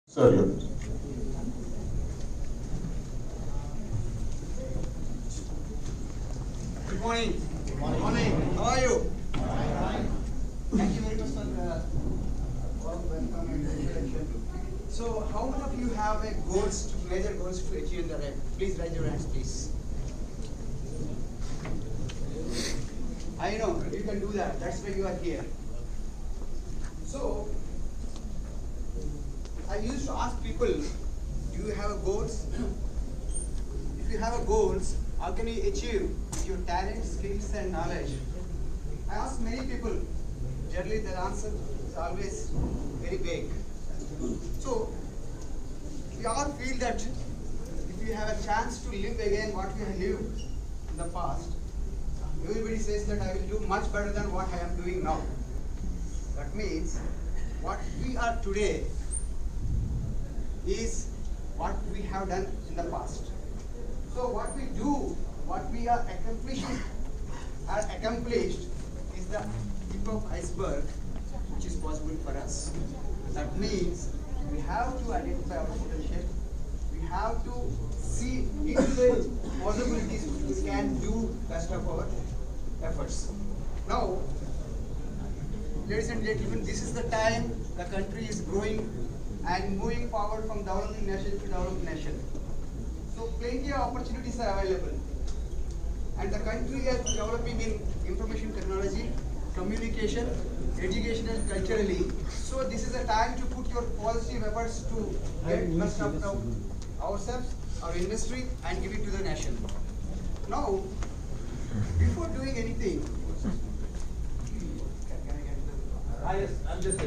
Sir, Good morning. Good morning. How are you? Thank you very much for the warm welcome and introduction. So, how many of you have a major goals to achieve in the life? Please raise your hands, please. I know you can do that. That's why you are here. So, I used to ask people, do you have a goals? If you have a goals, how can you achieve with your talent, skills and knowledge? I ask many people, generally their answer is always very vague. So, we all feel that if we have a chance to live again what we have lived in the past, everybody says that I will do much better than what I am doing now. That means, what we are today is what we have done in the past. So what we do, what we are accomplishing, are accomplished is the tip of iceberg which is possible for us. That means we have to identify our potential, we have to see into the possibilities which we can do best of our efforts. Now, ladies and gentlemen, this is the time the country is growing and moving forward from developing nation to developed nation. So plenty of opportunities are available. And the country is developing in information technology, communication, education and culturally. So this is a time to put your positive efforts to get best out of ourselves, our industry and give it to the nation. Now, before doing anything, Yes, I'm just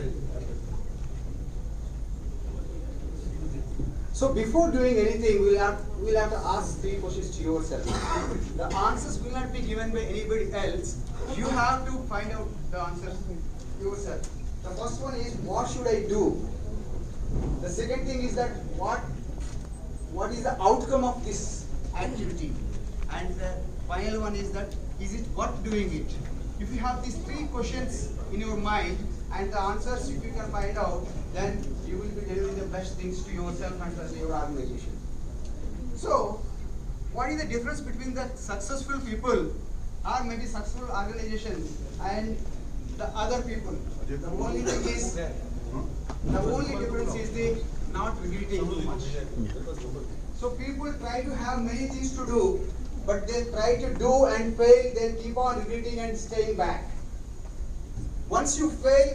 So before doing anything, we'll have to ask three questions to yourself. The answers will not be given by anybody else. You have to find out the answers yourself. The first one is, what should I do? The second thing is that what is the outcome of this activity? And the final one is that, is it worth doing it? If you have these three questions in your mind and the answers if you can find out, then you will be delivering the best things to yourself and to your organization. So, what is the difference between the successful people or maybe successful organizations and the other people? The only thing is, the only difference is they not regretting too much. So people try to have many things to do, but they try to do and fail, they keep on regretting and staying back. Once you fail,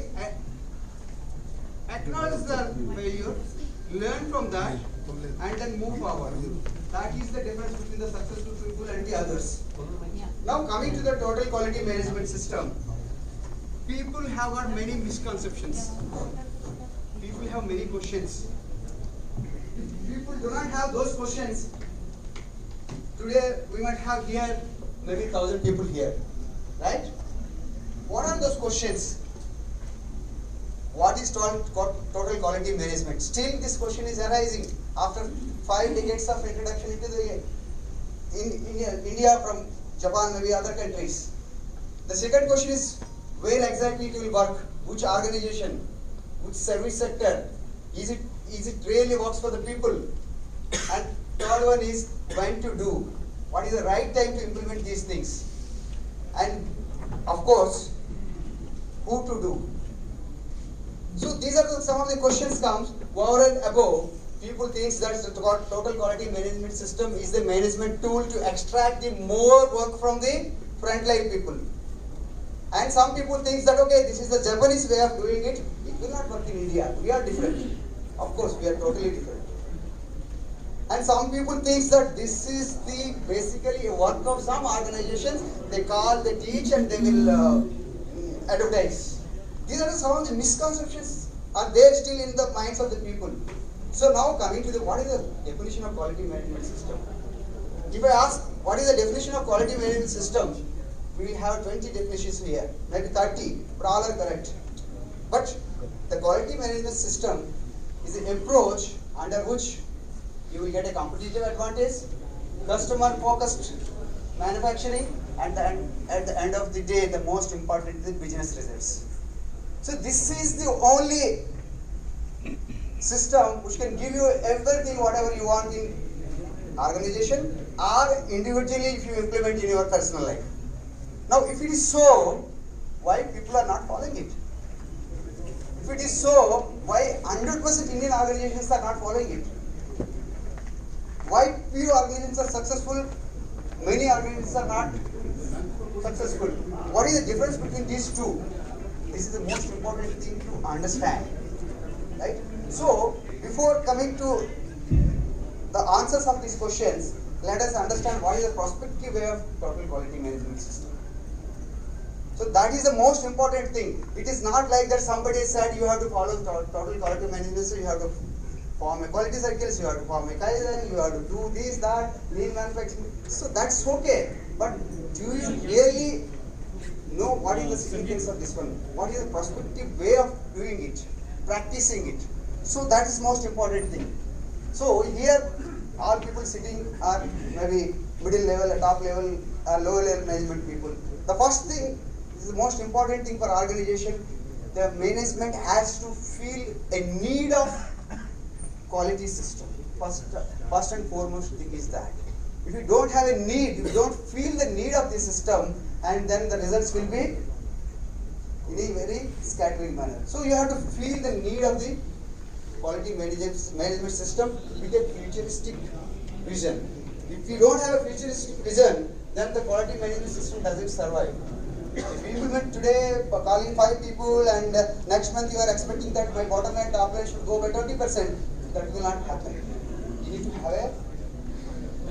acknowledge the failure, learn from that, and then move forward. That is the difference between the successful people and the others. Now coming to the total quality management system, people have got many misconceptions. People have many questions. If people do not have those questions, today we might have here maybe 1,000 people here, right? What are those questions? What is total quality management? Still this question is arising after 5 decades of introduction into the India from Japan, maybe other countries. The second question is, where exactly it will work? Which organization? Which service sector? Is it really works for the people? And third one is, when to do? What is the right time to implement these things? And of course, who to do? So these are some of the questions comes over and above. People think that the total quality management system is the management tool to extract the more work from the frontline people. And some people think that, okay, this is the Japanese way of doing it. It will not work in India. We are different. Of course, we are totally different. And some people think that this is the basically a work of some organizations. They call, they teach, and they will advertise. These are some of the misconceptions are there still in the minds of the people. So now coming to what is the definition of quality management system? If I ask what is the definition of quality management system, we will have 20 definitions here, maybe 30, but all are correct. But the quality management system is an approach under which you will get a competitive advantage, customer focused manufacturing, and at the end of the day, the most important is the business results. So this is the only system which can give you everything whatever you want in organization or individually if you implement in your personal life. Now if it is so, why people are not following it? If it is so, why 100% Indian organizations are not following it? Why few organizations are successful, many organizations are not successful? What is the difference between these two? This is the most important thing to understand, right? So, before coming to the answers of these questions, let us understand what is the prospective way of total quality management system. So that is the most important thing. It is not like that somebody said you have to follow total quality management, so you have to form a quality circles, you have to form a Kaizen, you have to do this, that, lean manufacturing. So that's okay. But do you really know what is the significance of this one? What is the prospective way of doing it, practicing it? So that is most important thing. So here all people sitting are maybe middle level, top level, lower level management people. The first thing, this is the most important thing for organization, the management has to feel a need of quality system. First and foremost thing is that. If you don't have a need, if you don't feel the need of the system, and then the results will be in a very scattering manner. So you have to feel the need of the quality management system with a futuristic vision. If you don't have a futuristic vision, then the quality management system doesn't survive. If you implement today calling 5 people and next month you are expecting that my bottom line top line should go by 20%, that will not happen. You need to have a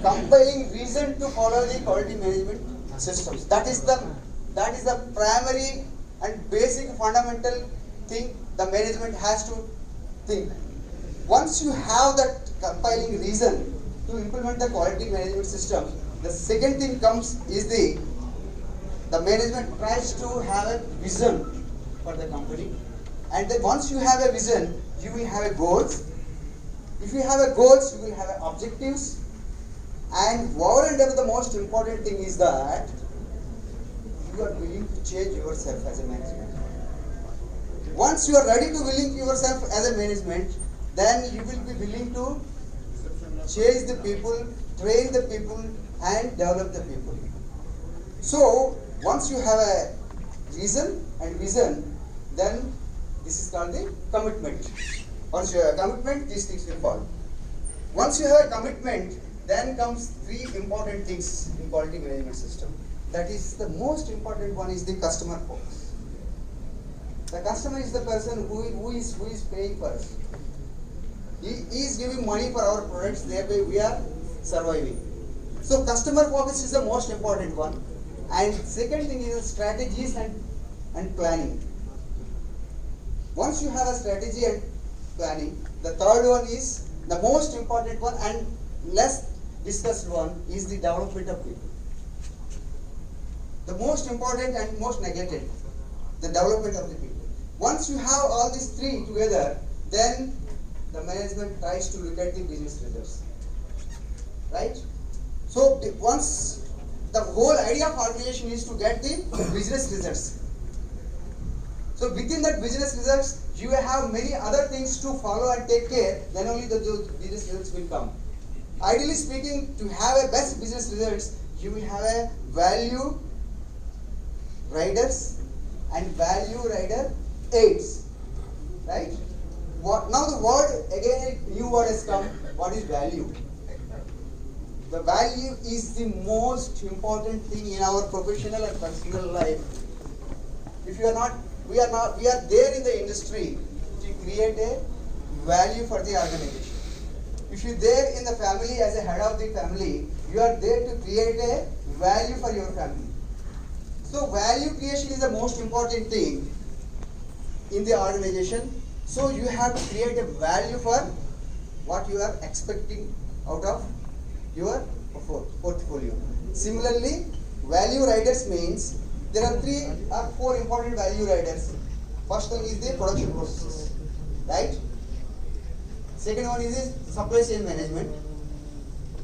compelling reason to follow the quality management systems. That is the primary and basic fundamental thing the management has to think. Once you have that compelling reason to implement the quality management system, the second thing comes is the management tries to have a vision for the company, and then once you have a vision, you will have a goals. If you have a goals, you will have a objectives, and over and above the most important thing is that you are willing to change yourself as a management. Once you are ready to willing yourself as a management, then you will be willing to change the people, train the people, and develop the people. So once you have a reason and vision, then this is called the commitment. Once you have a commitment, these things will follow. Once you have a commitment, then comes 3 important things in quality management system. That is, the most important one is the customer focus. The customer is the person who is paying for us. He is giving money for our products, thereby we are surviving. So customer focus is the most important one. And second thing is strategies and planning. Once you have a strategy and planning, the third one is the most important one and less discussed one is the development of people. The most important and most neglected, the development of the people. Once you have all these 3 together, then the management tries to look at the business results. Right? So once the whole idea of organization is to get the business results. So within that business results, you have many other things to follow and take care, then only the business results will come. Ideally speaking, to have a best business results, you will have a value riders and value rider aids. Right? Now the word, again a new word has come. What is value? The value is the most important thing in our professional and personal life. If you are not, we are there in the industry to create a value for the organization. If you are there in the family as a head of the family, you are there to create a value for your family. So value creation is the most important thing in the organization. So you have to create a value for what you are expecting out of your portfolio. Similarly, value riders means there are 3 or 4 important value riders. First one is the production processes, right? Second one is the supply chain management,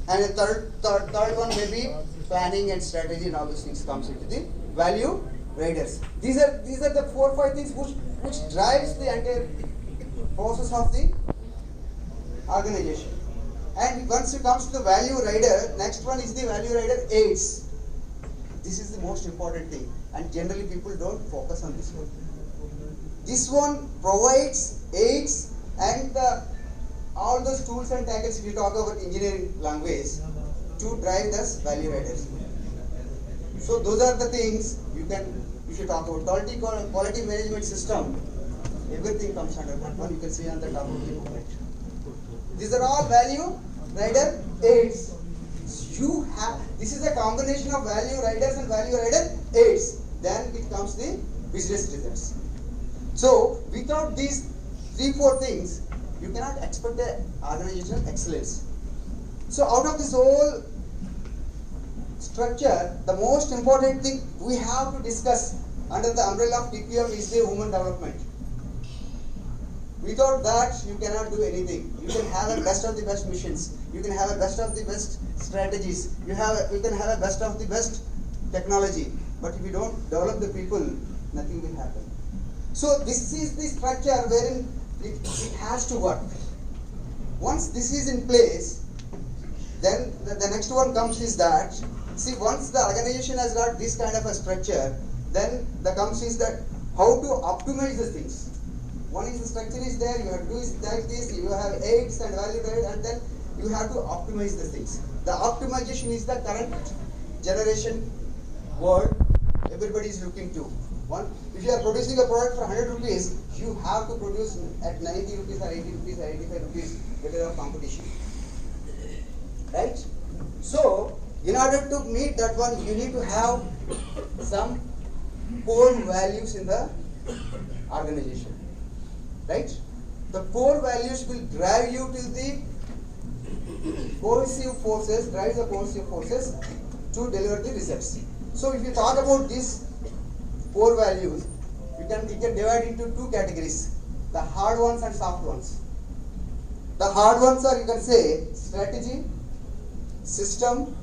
and the third one may be planning and strategy, and all those things comes into the value riders. These are the 4 or 5 things which drives the entire process of the organization. And once it comes to the value rider, next one is the value rider aids. This is the most important thing, and generally people don't focus on this one. This one provides aids and all those tools and tackles, if you talk about engineering language, to drive this value riders. So those are the things you should talk about. Quality management system, everything comes under that one. You can see on the top of the booklet. These are all value rider aids. This is a combination of value riders and value rider aids. Then it comes the business results. So without these 3-4 things, you cannot expect the organizational excellence. So out of this whole structure, the most important thing we have to discuss under the umbrella of TQM is the human development. Without that, you cannot do anything. You can have a best of the best missions. You can have a best of the best strategies. You can have a best of the best technology. But if you don't develop the people, nothing will happen. So this is the structure wherein it has to work. Once this is in place, then the next one comes is that, see, once the organization has got this kind of a structure, then the comes is that how to optimize the things. One is the structure is there, you have to do is like this, you have aids and value added, and then you have to optimize the things. The optimization is the current generation word everybody is looking to. If you are producing a product for 100 rupees, you have to produce at 90 rupees or 80 rupees or 85 rupees better of competition. Right? So, in order to meet that one, you need to have some core values in the organization. Right? The core values will drive you to the cohesive forces, to deliver the results. So if you talk about these core values, you can divide into 2 categories, the hard ones and soft ones. The hard ones are, you can say, strategy, system,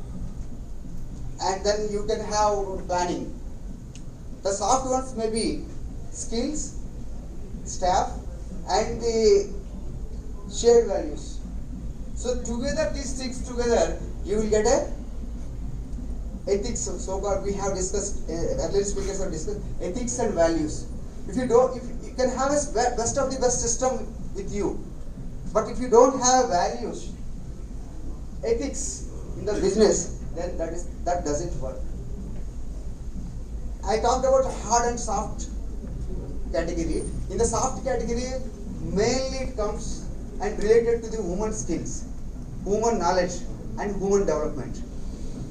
and then you can have planning. The soft ones may be skills, staff, and the shared values. So together, these 6 together, you will get a ethics. So-called, we have discussed, earlier speakers have discussed ethics and values. If you can have a best of the best system with you, but if you don't have values, ethics in the business, then that doesn't work. I talked about hard and soft category. In the soft category, mainly it comes and related to the human skills, human knowledge, and human development.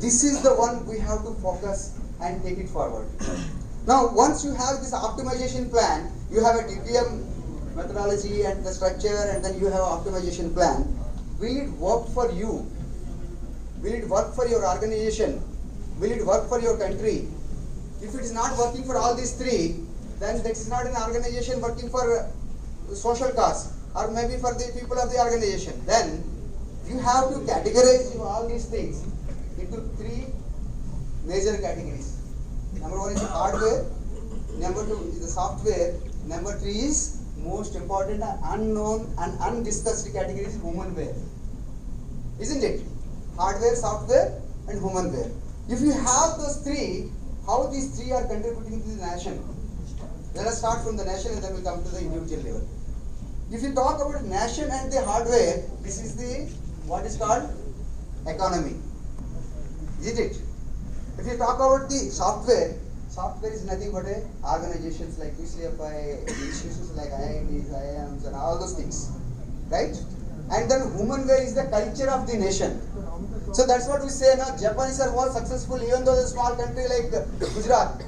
This is the one we have to focus and take it forward. Now, once you have this optimization plan, you have a TQM methodology and the structure, and then you have an optimization plan. Will it work for you? Will it work for your organization? Will it work for your country? If it is not working for all these 3, then that is not an organization working for social cause, or maybe for the people of the organization. Then you have to categorize all these things into 3 major categories. Number 1 is the hardware, number 2 is the software, number 3 is most important and unknown and undiscussed category is humanware. Isn't it? Hardware, software, and humanware. If you have those 3, how these 3 are contributing to the nation? Let us start from the nation and then we'll come to the individual level. If you talk about nation and the hardware, this is the what is called economy. Isn't it? If you talk about the software is nothing but organizations like UCFI, institutions like IITs, IIMs, and all those things. Right? And then humanware is the culture of the nation. So that's what we say now, Japanese are more successful even though it's a small country like Gujarat.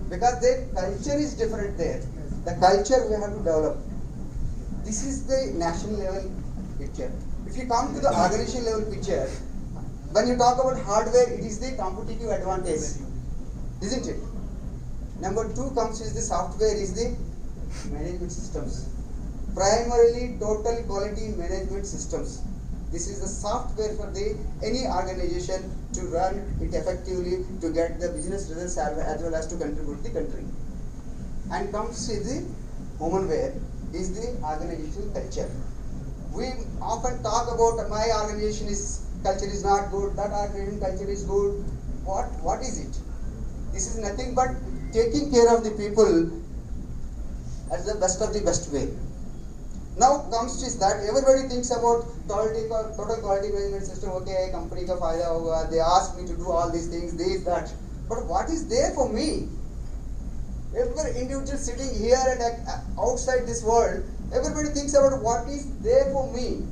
Because their culture is different there. The culture we have to develop. This is the national level picture. If you come to the organization level picture, when you talk about hardware, it is the competitive advantage. Isn't it? Number 2 comes is the software, is the management systems. Primarily total quality management systems. This is the software for any organization to run it effectively, to get the business results as well as to contribute to the country. And comes is the humanware, is the organizational culture. we often talk about my organization is culture is not good, that organization culture is good. What is it? This is nothing but taking care of the people as the best of the best way. Now comes to that everybody thinks about total quality management system. Okay, company ka fayda hoga. They ask me to do all these things, this, that. But what is there for me? Every individual sitting here and outside this world, everybody thinks about what is there for me.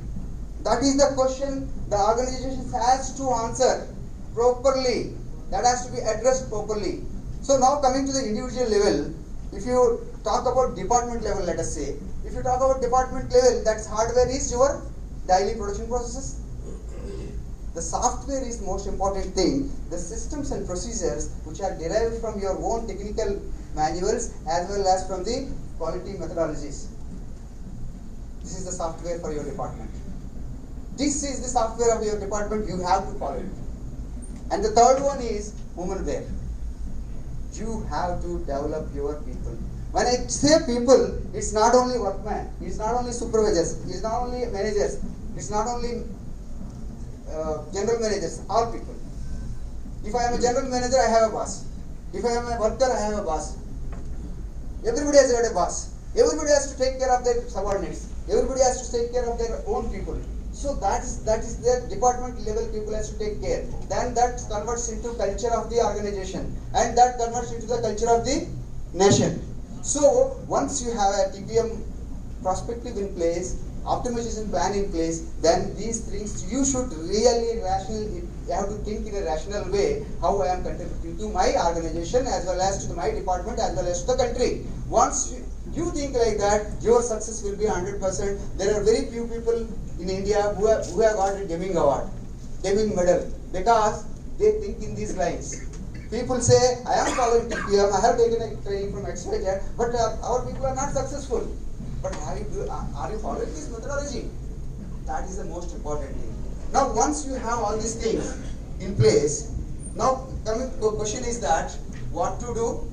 That is the question the organization has to answer properly. That has to be addressed properly. So now coming to the individual level, if you talk about department level, let us say, if you talk about department level, that's hardware is your daily production processes. The software is the most important thing. The systems and procedures which are derived from your own technical manuals as well as from the quality methodologies. This is the software for your department. This is the software of your department, you have to follow it. And the third one is human wear. You have to develop your people. When I say people, it's not only workmen, it's not only supervisors, it's not only managers, it's not only general managers, all people. If I am a general manager, I have a boss. If I am a worker, I have a boss. Everybody has got a boss. Everybody has to take care of their subordinates. Everybody has to take care of their own people. So that is their department level people has to take care. Then that converts into culture of the organization, and that converts into the culture of the nation. So once you have a TQM perspective in place, optimization plan in place, then these things you should really rationally, you have to think in a rational way how I am contributing to my organization as well as to my department as well as to the country. Once you think like that, your success will be 100%. There are very few people in India who have got a Deming Award, Deming Medal, because they think in these lines. People say, I am following TQM, I have taken a training from XYZ, but our people are not successful. But are you following this methodology? That is the most important thing. Now once you have all these things in place, now coming to the question is that what to do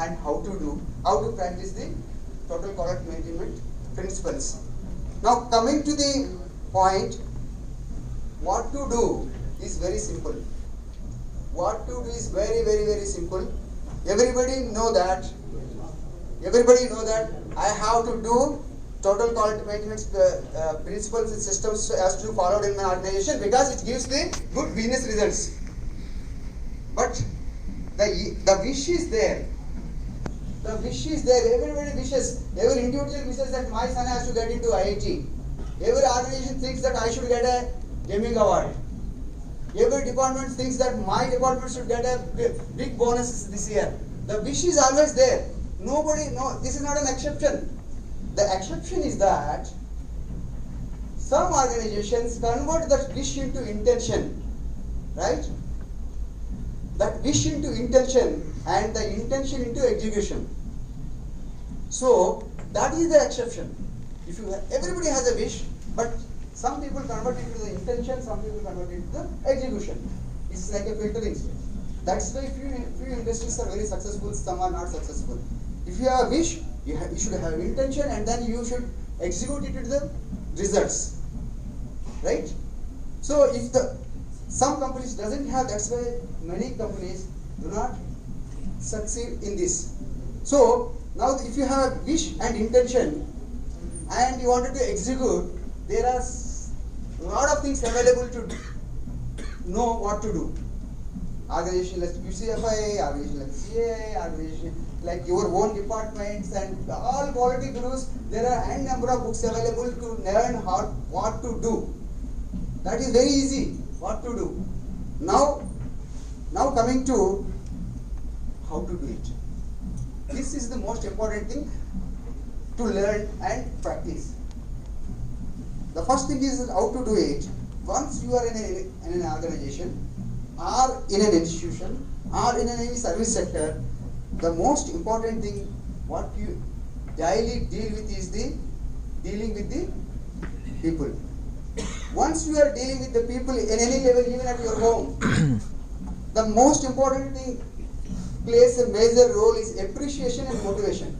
and how to practice the total quality management principles. Now coming to the point, what to do is very simple. What to do is very, very, very simple. Everybody know that I have to do total quality maintenance principles and systems as to followed in my organization because it gives the good business results. But the wish is there. The wish is there. Everybody wishes. Every individual wishes that my son has to get into IIT. Every organization thinks that I should get a Deming Award. Every department thinks that my department should get a big bonuses this year. The wish is always there. This is not an exception. The exception is that some organizations convert that wish into intention, right? That wish into intention and the intention into execution. So that is the exception. Everybody has a wish, but some people convert it into the intention, some people convert it into the execution. It's like a filtering stage. That's why few industries are very successful, some are not successful. If you have a wish, you should have intention, and then you should execute it to the results, right? So if some companies doesn't have, that's why many companies do not succeed in this. So now if you have a wish and intention and you wanted to execute, there are a lot of things available to know what to do. Organization like QCFI, organization like CA, organization like your own departments and all quality gurus, there are n number of books available to learn what to do. That is very easy, what to do. Now coming to how to do it. This is the most important thing to learn and practice. The first thing is how to do it. Once you are in an organization or in an institution or in any service sector, the most important thing what you daily deal with is dealing with the people. Once you are dealing with the people in any level, even at your home, the most important thing plays a major role is appreciation and motivation.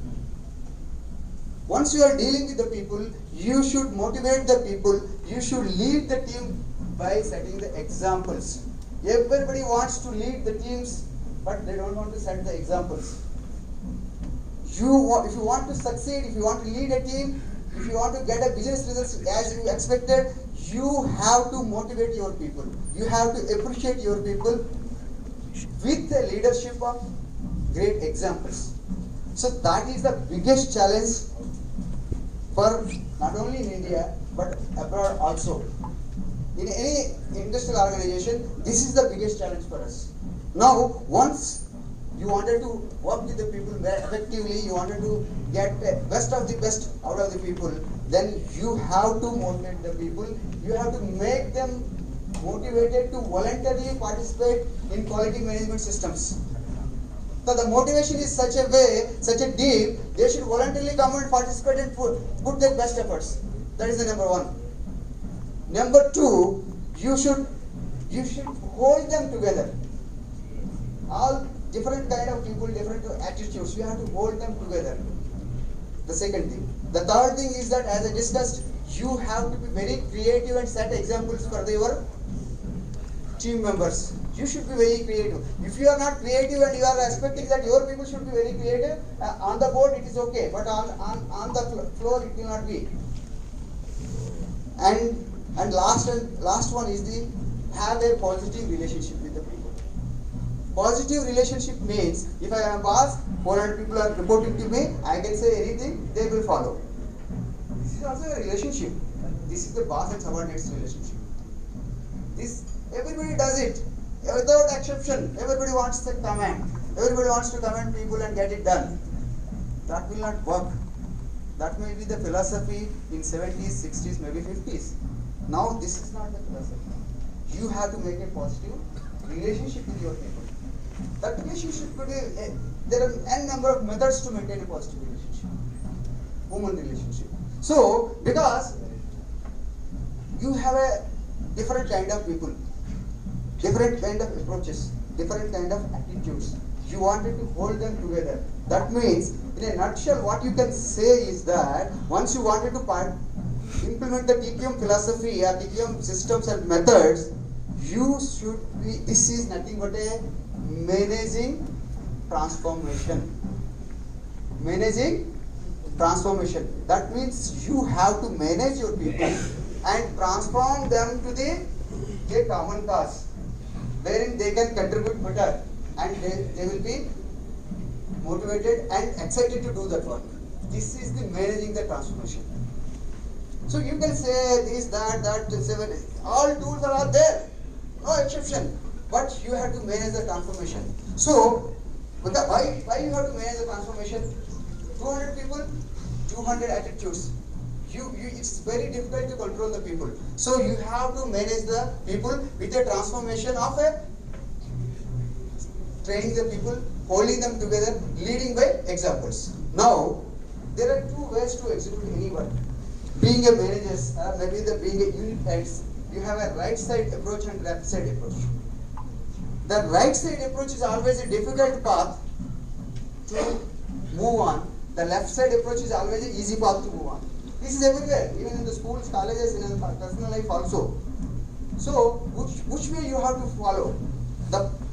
Once you are dealing with the people, you should motivate the people, you should lead the team by setting the examples. Everybody wants to lead the teams, but they don't want to set the examples. If you want to succeed, if you want to lead a team, if you want to get a business results as you expected, you have to motivate your people. You have to appreciate your people with the leadership of great examples. So that is the biggest challenge for not only in India but abroad also. In any industrial organization, this is the biggest challenge for us. Now, once you wanted to work with the people very effectively, you wanted to get the best of the best out of the people, then you have to motivate the people. You have to make them motivated to voluntarily participate in quality management systems. So the motivation is such a way, such a deep, they should voluntarily come and participate and put their best efforts. That is the number one. Number two, you should hold them together. All different kind of people, different attitudes, you have to hold them together. The second thing. The third thing is that, as I discussed, you have to be very creative and set examples for your team members. You should be very creative. If you are not creative and you are expecting that your people should be very creative, on the board it is okay, but on the floor it will not be. And last one is the have a positive relationship with the people. Positive relationship means if I am a boss, 400 people are reporting to me, I can say anything, they will follow. This is also a relationship. This is the boss and subordinates relationship. This everybody does it without exception. Everybody wants the command. Everybody wants to command people and get it done. That will not work. That may be the philosophy in 70s, 60s, maybe 50s. Now this is not the philosophy. You have to make a positive relationship with your people. That relationship could be, there are n number of methods to maintain a positive relationship. Human relationship. So, because you have a different kind of people, different kind of approaches, different kind of attitudes. You wanted to hold them together. That means, in a nutshell, what you can say is that once you wanted to implement the TQM philosophy or TQM systems and methods, you should be, this is nothing but a managing transformation. Managing transformation. That means you have to manage your people and transform them to the common cause, wherein they can contribute better and they will be motivated and excited to do that work. This is the managing the transformation. So you can say this, that, all tools are there, no exception. But you have to manage the transformation. So, why you have to manage the transformation? 200 people, 200 attitudes. It's very difficult to control the people. So you have to manage the people with a transformation of a training the people, holding them together, leading by examples. Now, there are two ways to execute any work. Being a manager, maybe being a unit heads, you have a right side approach and left side approach. The right side approach is always a difficult path to move on. The left side approach is always an easy path to move on. This is everywhere, even in the schools, colleges, in the personal life also. So, which way you have to follow?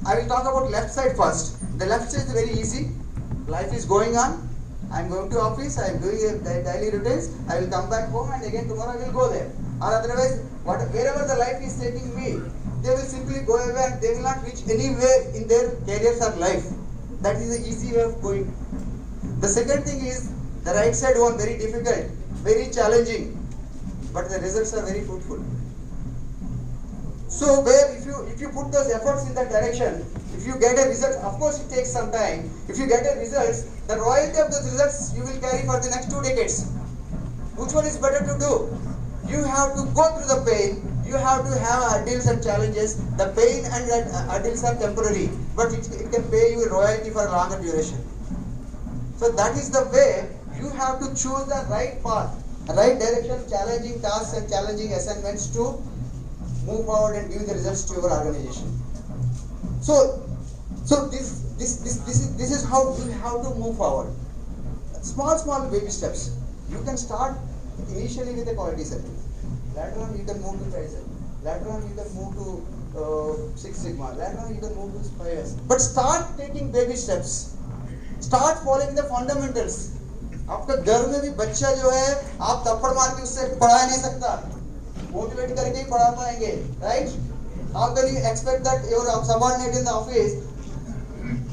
I will talk about left side first. The left side is very easy. Life is going on. I am going to office, I am doing a daily routines, I will come back home and again tomorrow I will go there. Or otherwise, wherever the life is taking me, they will simply go away and they will not reach anywhere in their careers or life. That is the easy way of going. The second thing is the right side one, very difficult, very challenging, but the results are very fruitful. So where if you put those efforts in that direction, if you get a result, of course it takes some time. If you get a result, the royalty of those results you will carry for the next 2 decades. Which one is better to do? You have to go through the pain. You have to have hurdles and challenges. The pain and hurdles are temporary, but it can pay you royalty for a longer duration. So that is the way you have to choose the right path, right direction, challenging tasks and challenging assignments to move forward and give the results to your organization. So this is how you have to move forward. Small baby steps. You can start initially with a quality circle. Later on you can move to Kaizen. Later on you can move to Six Sigma. Later on you can move to 5S. But start taking baby steps. Start following the fundamentals. आपका घर में भी बच्चा जो है आप थप्पड़ मार के उससे पढ़ा नहीं सकता, मोटिवेट करके ही पढ़ा पाएंगे, right? How can you expect that your subordinate in the office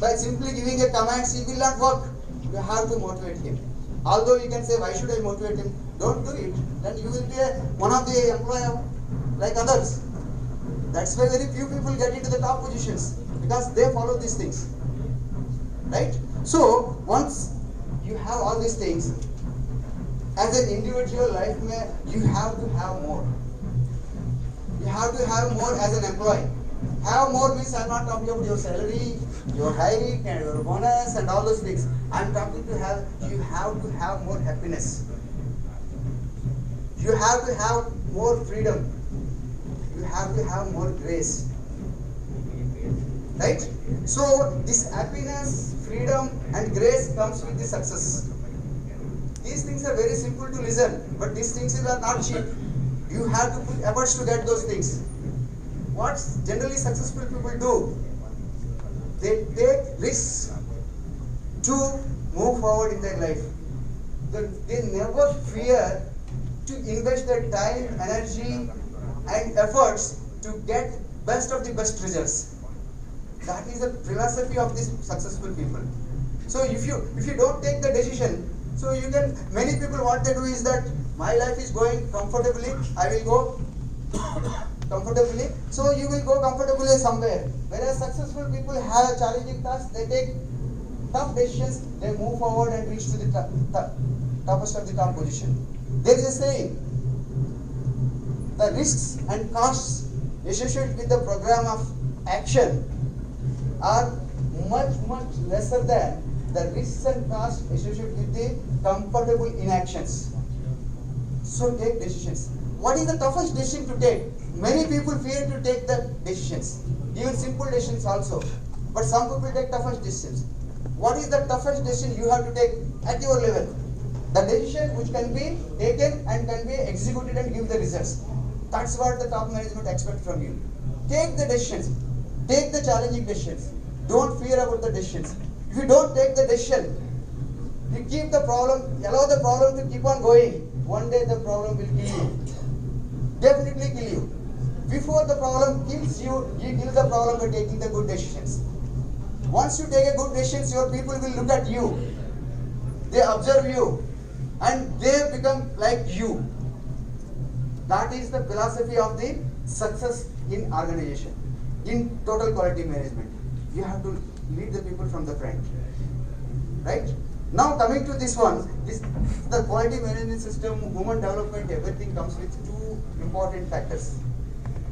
by simply giving a command he will not work? You have to motivate him. Although you can say, why should I motivate him? Don't do it. Then you will be one of the employee like others. That's why very few people get into the top positions because they follow these things, right? So once you have all these things, as an individual life, you have to have more. You have to have more as an employee. Have more means I'm not talking about your salary, your hike and your bonus and all those things. I'm talking to you have to have more happiness. You have to have more freedom. You have to have more grace. Right? So this happiness, freedom and grace comes with the success. These things are very simple to listen, but these things are not cheap. You have to put efforts to get those things. What generally successful people do? They take risks to move forward in their life. They never fear to invest their time, energy and efforts to get best of the best results. That is the philosophy of these successful people. So if you don't take the decision, so you can, many people what they do is that my life is going comfortably, I will go comfortably, so you will go comfortably somewhere. Whereas successful people have challenging tasks, they take tough decisions, they move forward and reach to the toughest of the top position. There is a saying, the risks and costs associated with the program of action are much lesser than the risks and costs associated with the comfortable inactions. So take decisions. What is the toughest decision to take? Many people fear to take the decisions, even simple decisions also. But some people take toughest decisions. What is the toughest decision you have to take at your level? The decision which can be taken and can be executed and give the results. That's what the top management expects from you. Take the decisions. Take the challenging decisions. Don't fear about the decisions. If you don't take the decision, you keep the problem, allow the problem to keep on going. One day the problem will kill you. Definitely kill you. Before the problem kills you, you kill the problem by taking the good decisions. Once you take a good decisions, your people will look at you. They observe you and they become like you. That is the philosophy of the success in organization. In total quality management, you have to lead the people from the front. Right? Now coming to this one, the quality management system, human development, everything comes with two important factors.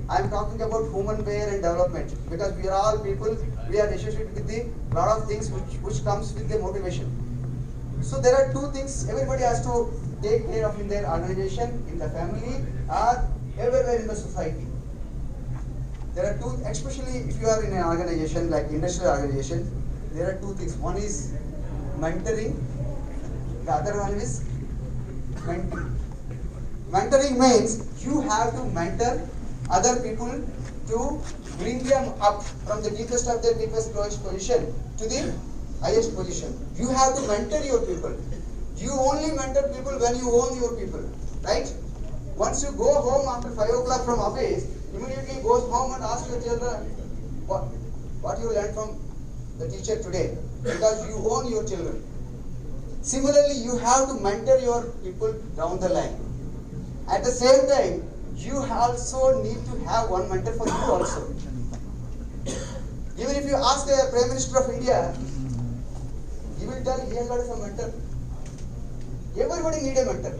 I am talking about human behavior and development because we are all people, we are associated with the lot of things which comes with the motivation. So there are two things everybody has to take care of in their organization, in the family, or everywhere in the society. There are two, especially if you are in an organization like industrial organization, there are two things. One is mentoring, the other one is mentoring. Mentoring means you have to mentor other people to bring them up from the deepest of their deepest position to the highest position. You have to mentor your people. You only mentor people when you own your people, right? Once you go home after 5 o'clock from office, immediately goes home and asks your children what you learned from the teacher today, because you own your children. Similarly, you have to mentor your people down the line. At the same time, you also need to have one mentor for you also. Even if you ask the Prime Minister of India, he will tell he has got some mentor. Everybody needs a mentor.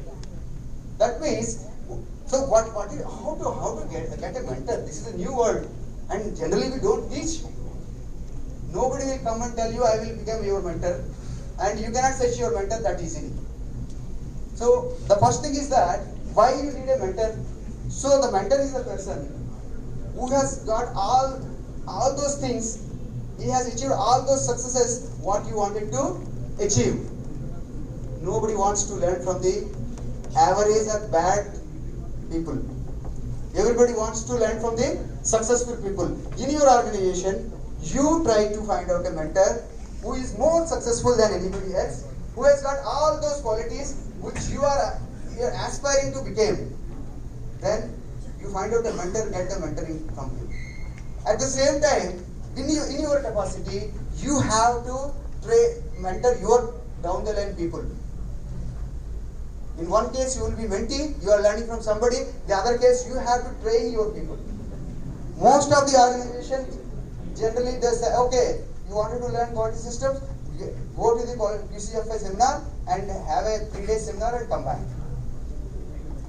That means, so how to get a mentor? This is a new word, and generally we don't teach. Nobody will come and tell you, I will become your mentor, and you cannot fetch your mentor that easily. So the first thing is that why you need a mentor. So the mentor is a person who has got all those things. He has achieved all those successes what you wanted to achieve. Nobody wants to learn from the average or bad people. Everybody wants to learn from the successful people. In your organization, you try to find out a mentor who is more successful than anybody else, who has got all those qualities which you are aspiring to become. Then you find out a mentor, get the mentoring from him. At the same time, in your capacity, you have to mentor your down the line people. In one case, you will be mentee, you are learning from somebody. The other case, you have to train your people. Most of the organizations generally they say, okay, you wanted to learn quality systems, go to the QCFI seminar and have a 3-day seminar and come back.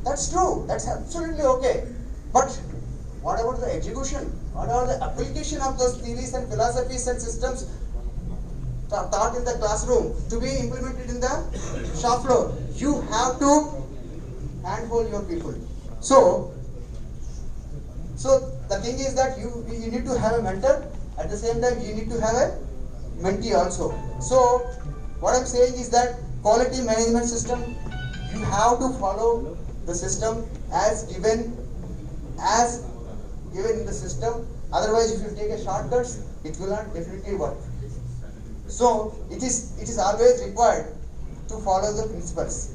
That's true. That's absolutely okay. But what about the execution? What about the application of those theories and philosophies and systems taught in the classroom to be implemented in the shop floor? You have to handhold your people. So the thing is that you need to have a mentor. At the same time, you need to have a mentee also. So what I'm saying is that quality management system, you have to follow the system as given in the system. Otherwise, if you take a shortcuts, it will not definitely work. So it is always required to follow the principles,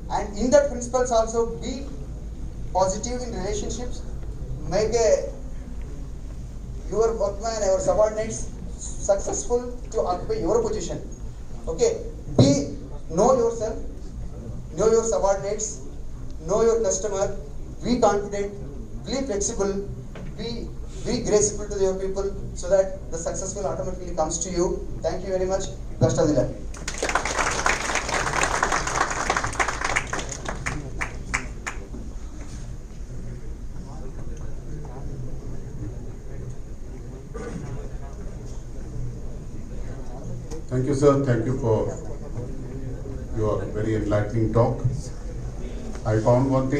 and in that principles also be positive in relationships. Make your workman, your subordinates successful to occupy your position. Okay, know yourself, know your subordinates, know your customer, be confident, be flexible, be graceful to your people, so that the success will automatically comes to you. Thank you very much. Best of the luck. Thank you, sir. Thank you for your very enlightening talk. I found one thing.